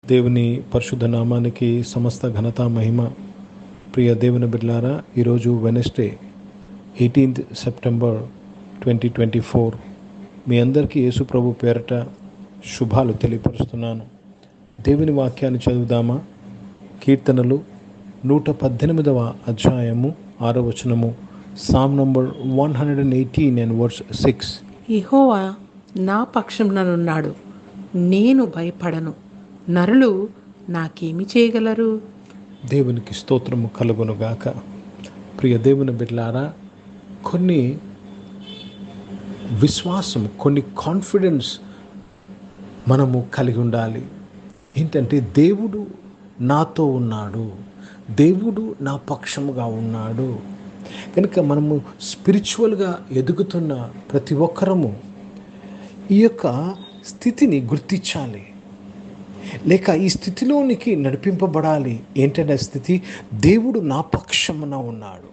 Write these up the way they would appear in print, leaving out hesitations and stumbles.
దేవుని పరిశుద్ధ నామానికి సమస్త ఘనత మహిమ. ప్రియ దేవుని బిడ్డలారా, ఈరోజు వెనస్డే 18th సెప్టెంబర్ 2024. మీ అందరికీ యేసు ప్రభు పేరట శుభాలు తెలియపరుస్తున్నాను. దేవుని వాక్యాన్ని చదువుదామా? కీర్తనలు 118వ అధ్యాయము 6వ వచనము, సామ్ నంబర్ 118 and verse 6. యెహోవా నా పక్షంననున్నాడు, నేను భయపడను. నరులు నాకేమి చేయగలరు? దేవునికి స్తోత్రము కలుగునుగాక. ప్రియ దేవుని బిడ్డలారా, కొన్ని విశ్వాసం, కొన్ని కాన్ఫిడెన్స్ మనము కలిగి ఉండాలి. ఏంటంటే దేవుడు నాతో ఉన్నాడు, దేవుడు నా పక్షముగా ఉన్నాడు. కనుక మనము స్పిరిచువల్గా ఎదుగుతున్న ప్రతి ఒక్కరము ఈ యొక్క స్థితిని గుర్తించాలి, లేక ఈ స్థితిలోనికి నడిపింపబడాలి. ఏంటంటే స్థితి, దేవుడు నా పక్షమున ఉన్నాడు.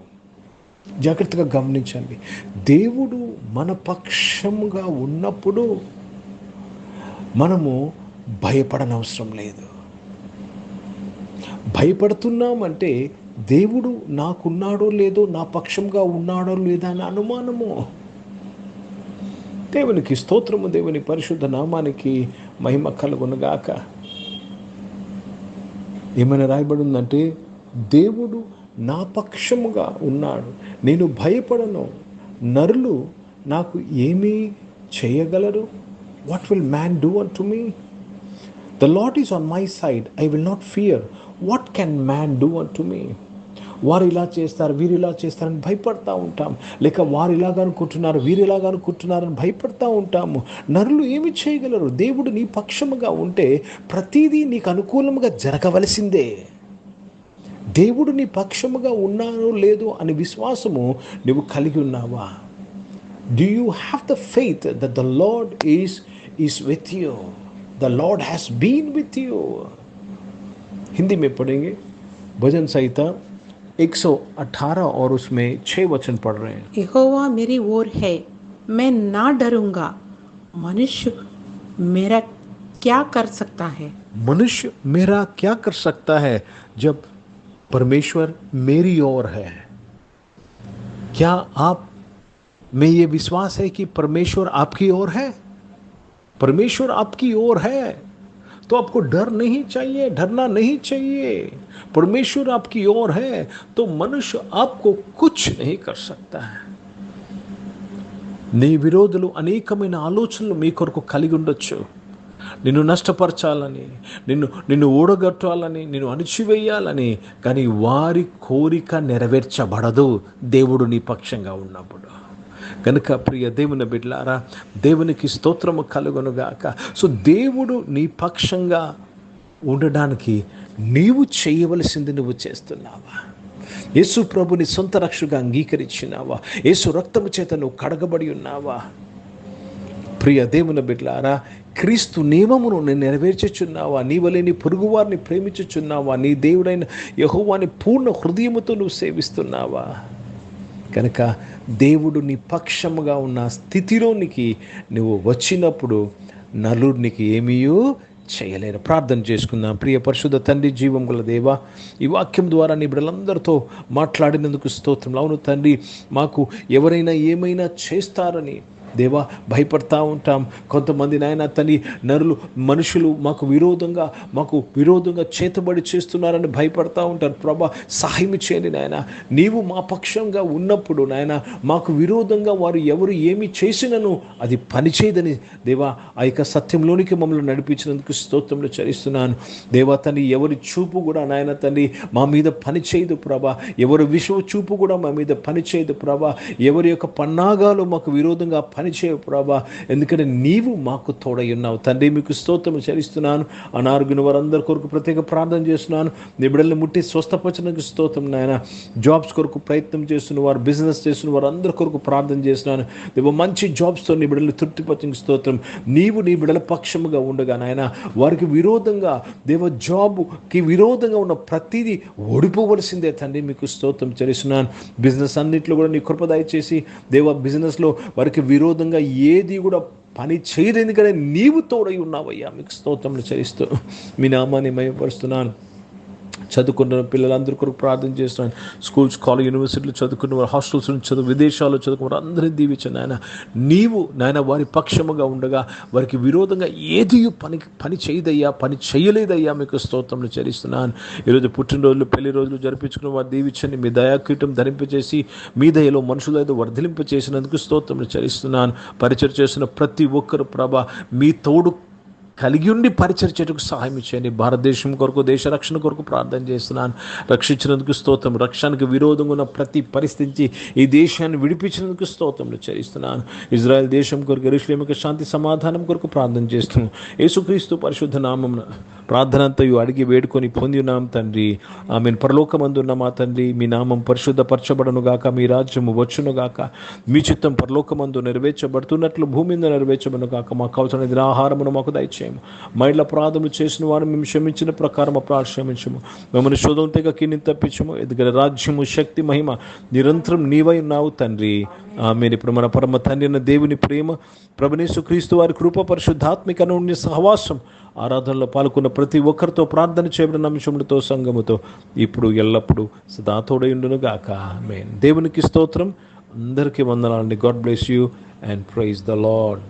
జాగ్రత్తగా గమనించండి. దేవుడు మన పక్షముగా ఉన్నప్పుడు మనము భయపడనవసరం లేదు. భయపడుతున్నామంటే దేవుడు నాకున్నాడో లేదో, నా పక్షంగా ఉన్నాడో లేదా అని అనుమానము. దేవునికి స్తోత్రము, దేవుని పరిశుద్ధ నామానికి మహిమ కలుగునుగాక. ఏమైనా రాయబడి ఉందంటే, దేవుడు నా పక్షముగా ఉన్నాడు, నేను భయపడను. నరులు నాకు ఏమీ చేయగలరు? What will man do unto me? The Lord is on my side, I will not fear. What can man do unto me? వారు ఇలా చేస్తారు, వీరు ఇలా చేస్తారని భయపడతా ఉంటాం. లేక వారు ఇలాగ అనుకుంటున్నారు, వీరు ఇలాగ అనుకుంటున్నారని భయపడతా ఉంటాము. నరులు ఏమి చేయగలరు? దేవుడు నీ పక్షముగా ఉంటే ప్రతిదీ నీకు అనుకూలముగా జరగవలసిందే. దేవుడు నీ పక్షముగా ఉన్నానో లేదో అనే విశ్వాసము నువ్వు కలిగి ఉన్నావా? Do you have the faith that the Lord is with you? The Lord has been with you. Hindi में पढ़ेंगे भजन संहिता 118 और उसमें 6 वचन पढ़ रहे हैं. यहोवा मेरी ओर है, मैं ना डरूंगा. मनुष्य मेरा क्या कर सकता है? मनुष्य मेरा क्या कर सकता है जब परमेश्वर मेरी ओर है? क्या आप में ये विश्वास है कि परमेश्वर आपकी ओर है? परमेश्वर आपकी ओर है तो आपको डर नहीं चाहिए, डरना नहीं चाहिए. परमेश्वर आपकी ओर है तो मनुष्य आपको कुछ नहीं कर सकता है. నీ విరోధులు అనేకమైన ఆలోచనలు మీ కొరకు కలిగి ఉండొచ్చు. నిన్ను నష్టపరచాలని, నిన్ను ఓడగట్టాలని, నిన్ను అణిచివేయాలని. కానీ వారి కోరిక నెరవేర్చబడదు దేవుడు నీ పక్షంగా ఉన్నప్పుడు. కనుక ప్రియ దేవుని బిడ్డలారా, దేవునికి స్తోత్రము కలుగునుగాక. సో దేవుడు నీ పక్షంగా ఉండడానికి నీవు చేయవలసింది నువ్వు చేస్తున్నావా? యేసు ప్రభుని సొంత రక్షకుగా అంగీకరించినావా? యేసు రక్తము చేత నువ్వు కడగబడి ఉన్నావా? ప్రియ దేవుని బిడ్డలారా, క్రీస్తు నియమమును నేను నెరవేర్చుచున్నావా? నీ వలె నీ పొరుగువారిని ప్రేమించుచున్నావా? నీ దేవుడైన యెహోవాని పూర్ణ హృదయముతో నువ్వు సేవిస్తున్నావా? కనుక దేవుడు నీ పక్షముగా ఉన్న స్థితిలోనికి నువ్వు వచ్చినప్పుడు నలుడికి ఏమీయూ చేయలేరు. ప్రార్థన చేసుకుందాం. ప్రియ పరిశుద్ధ తండ్రి, జీవం గల దేవా, ఈ వాక్యం ద్వారా నీ బిడ్డలందరితో మాట్లాడినందుకు స్తోత్రం. అవును తండ్రి, మాకు ఎవరైనా ఏమైనా చేస్తారని దేవా భయపడతా ఉంటాం. కొంతమంది నాయన తండ్రి, నరులు, మనుషులు మాకు విరోధంగా చేతబడి చేస్తున్నారని భయపడతా ఉంటారు. ప్రభా, సహాయం చేయండి నాయన. నీవు మా పక్షంగా ఉన్నప్పుడు నాయన, మాకు విరోధంగా వారు ఎవరు ఏమి చేసినను అది పనిచేయదని దేవా ఆ యొక్క సత్యంలోనికి మమ్మల్ని నడిపించినందుకు స్తోత్రంలో చరిస్తున్నాను. దేవా తండ్రి, ఎవరి చూపు కూడా నాయన తండ్రి మా మీద పనిచేయదు ప్రభా. ఎవరి విషవ చూపు కూడా మా మీద పనిచేయదు ప్రభా. ఎవరి యొక్క పన్నాగాలు మాకు విరోధంగా పనిచేయవు ప్రభా. ఎందుకంటే నీవు మాకు తోడై ఉన్నావు తండ్రి. మీకు స్తోత్రం చెల్లిస్తున్నాను. అనారోగ్యం వారందరి కొరకు ప్రత్యేక ప్రార్థన చేస్తున్నాను. నీ బిడ్డల్ని ముట్టి స్వస్థపరచడానికి స్తోత్రం నాయన. జాబ్స్ కొరకు ప్రయత్నం చేస్తున్న వారు, బిజినెస్ చేస్తున్న వారు అందరి కొరకు ప్రార్థన చేస్తున్నాను. దేవ, మంచి జాబ్స్తో నీ బిడ్డలు తృప్తిపరచడానికి స్తోత్రం. నీవు నీ బిడ్డల పక్షముగా ఉండగా నాయన, వారికి విరోధంగా దేవ జాబుకి విరోధంగా ఉన్న ప్రతిదీ ఓడిపోవలసిందే తండ్రి. మీకు స్తోత్రం చెల్లిస్తున్నాను. బిజినెస్ అన్నింటిలో కూడా నీ కృప దయచేసి దేవ, బిజినెస్లో వారికి విరోధంగా ఏది కూడా పని చేయరు, ఎందుకంటే నీవు తోడై ఉన్నావయ్యా. మీకు స్తోత్రములు చెల్లిస్తూ మీ నామాన్ని మహిమపరుస్తున్నాను. చదువుకుంటున్న పిల్లలందరూ కొరకు ప్రార్థన చేస్తున్నాను. స్కూల్స్, కాలేజ్, యూనివర్సిటీలు చదువుకున్న వారు, హాస్టల్స్ నుంచి చదువు, విదేశాల్లో చదువుకున్న వారు అందరినీ దీవించండి నాయన. నీవు నాయన వారి పక్షముగా ఉండగా వారికి విరోధంగా ఏది పని చేయదయ్యా, పని చేయలేదయ్యా. మీకు స్తోత్రములు చెల్లిస్తున్నాను. ఈరోజు పుట్టినరోజులు, పెళ్లి రోజులు జరిపించుకున్న వారు దీవించండి. మీ దయాకీటం ధరింపచేసి మీ దయలో మనుషుల ఏదో వర్ధిలింపచేసినందుకు స్తోత్రములు చెల్లిస్తున్నాను. పరిచయం చేస్తున్న ప్రతి ఒక్కరు ప్రభా మీ తోడు కలిగి ఉండి పరిచర్యకు సహాయం ఇచ్చేయండి. భారతదేశం కొరకు, దేశ రక్షణ కొరకు ప్రార్థన చేస్తున్నాను. రక్షించినందుకు స్తోత్రం. రక్షణకు విరోధంగా ఉన్న ప్రతి పరిస్థితి ఈ దేశాన్ని విడిపించినందుకు స్తోత్రములు చెల్లిస్తున్నాను. ఇజ్రాయెల్ దేశం కొరకు, యెరూషలేముకు శాంతి సమాధానం కొరకు ప్రార్థన చేస్తున్నాను. యేసుక్రీస్తు పరిశుద్ధ నామమున ప్రార్థన అంతయు అడిగి వేడుకొని పొంది ఉన్నాం తండ్రి. ఆమెను. పరలోకమందున్న మా తండ్రి, మీ నామం పరిశుద్ధపరచబడను గాక, మీ రాజ్యము వచ్చును గాక, మీ చిత్తం పరలోకమందు నెరవేర్చబడుతున్నట్లు భూమి మీద నెరవేర్చబడును గాక. మాకు అవసరమైన ఆహారమును మాకు దయచేయము. మా ఇళ్ళ అపరాధములు చేసిన వారు మేము క్షమించిన ప్రకారం అపరాధ క్షమించము. మమ్మల్ని శోధన తెగ కిని తప్పించము. ఎందుకంటే రాజ్యము, శక్తి, మహిమ నిరంతరం నీవై ఉన్నావు తండ్రి. ఆమేన్. ఇప్పుడు మన పరమ తండ్రి అయిన దేవుని ప్రేమ, ప్రభువైన యేసుక్రీస్తు వారి కృప, పరిశుద్ధాత్మిక అన్యోన్య సహవాసం, ఆరాధనలో పాల్గొన్న ప్రతి ఒక్కరితో, ప్రార్థన చేయబడిన అంశములతో, సంఘముతో ఇప్పుడు ఎల్లప్పుడూ సదా తోడై ఉండును గాక. ఆమేన్. దేవునికి స్తోత్రం. అందరికీ వందనాలండి. God bless you and praise the lord.